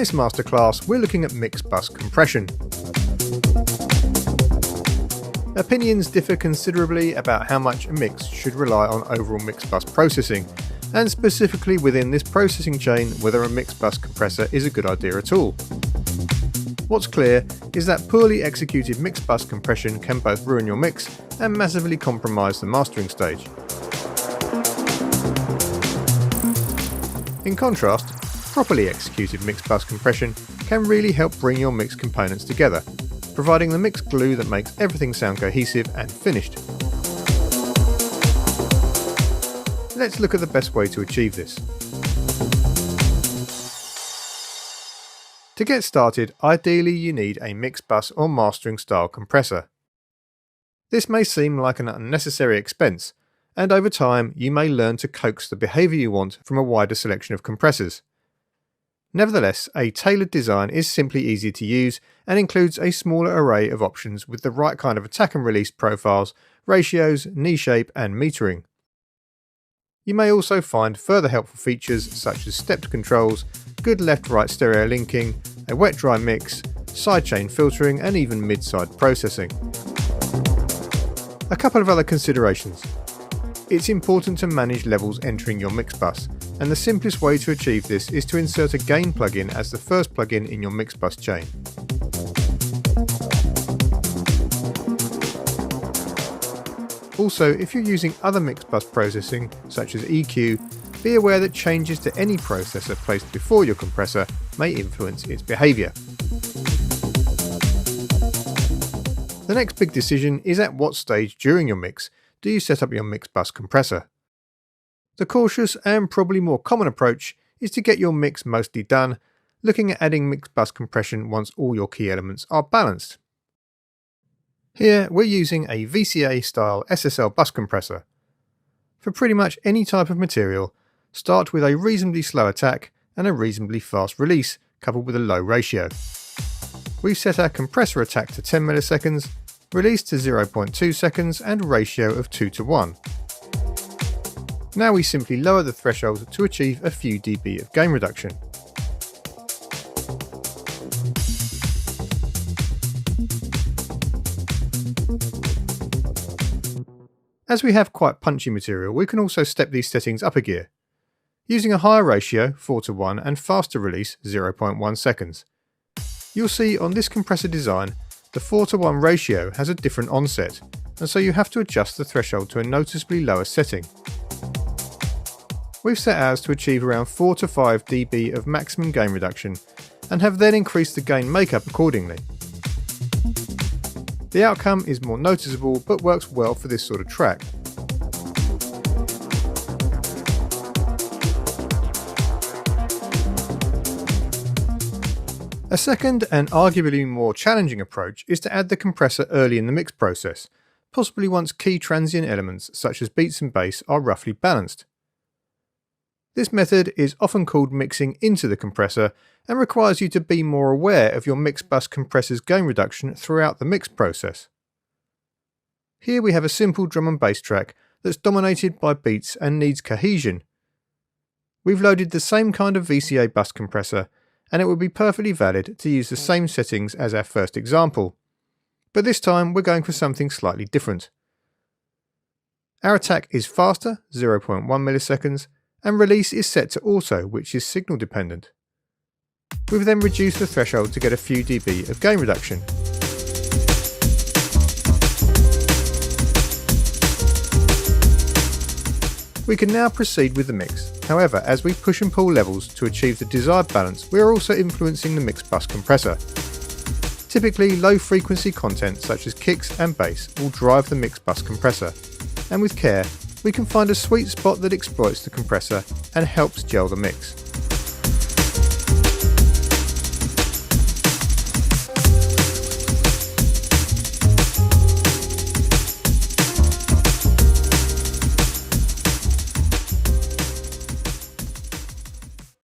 this masterclass, we're looking at mix bus compression. Opinions differ considerably about how much a mix should rely on overall mix bus processing, and specifically within this processing chain whether a mix bus compressor is a good idea at all. What's clear is that poorly executed mix bus compression can both ruin your mix and massively compromise the mastering stage. In contrast, properly executed mix bus compression can really help bring your mix components together, providing the mix glue that makes everything sound cohesive and finished. Let's look at the best way to achieve this. To get started, ideally you need a mix bus or mastering style compressor. This may seem like an unnecessary expense, and over time you may learn to coax the behaviour you want from a wider selection of compressors. Nevertheless, a tailored design is simply easier to use and includes a smaller array of options with the right kind of attack and release profiles, ratios, knee shape and metering. You may also find further helpful features such as stepped controls, good left-right stereo linking, a wet-dry mix, sidechain filtering and even mid-side processing. A couple of other considerations. It's important to manage levels entering your mix bus, and the simplest way to achieve this is to insert a gain plugin as the first plugin in your mix bus chain. Also, if you're using other mix bus processing, such as EQ, be aware that changes to any processor placed before your compressor may influence its behaviour. The next big decision is at what stage during your mix do you set up your mix bus compressor. The cautious and probably more common approach is to get your mix mostly done, looking at adding mix bus compression once all your key elements are balanced. Here we're using a VCA style SSL bus compressor. For pretty much any type of material, start with a reasonably slow attack and a reasonably fast release coupled with a low ratio. We've set our compressor attack to 10 milliseconds, release to 0.2 seconds and ratio of 2:1. Now we simply lower the threshold to achieve a few dB of gain reduction. As we have quite punchy material, we can also step these settings up a gear, using a higher ratio 4:1 and faster release 0.1 seconds. You'll see on this compressor design the 4:1 ratio has a different onset, and so you have to adjust the threshold to a noticeably lower setting. We've set ours to achieve around 4 to 5 dB of maximum gain reduction and have then increased the gain makeup accordingly. The outcome is more noticeable but works well for this sort of track. A second and arguably more challenging approach is to add the compressor early in the mix process, possibly once key transient elements such as beats and bass are roughly balanced. This method is often called mixing into the compressor and requires you to be more aware of your mix bus compressor's gain reduction throughout the mix process. Here we have a simple drum and bass track that's dominated by beats and needs cohesion. We've loaded the same kind of VCA bus compressor, and it would be perfectly valid to use the same settings as our first example, but this time we're going for something slightly different. Our attack is faster, 0.1 milliseconds, and release is set to auto, which is signal dependent. We've then reduced the threshold to get a few dB of gain reduction. We can now proceed with the mix. However, as we push and pull levels to achieve the desired balance, we are also influencing the mix bus compressor. Typically, low frequency content such as kicks and bass will drive the mix bus compressor, and with care, we can find a sweet spot that exploits the compressor and helps gel the mix.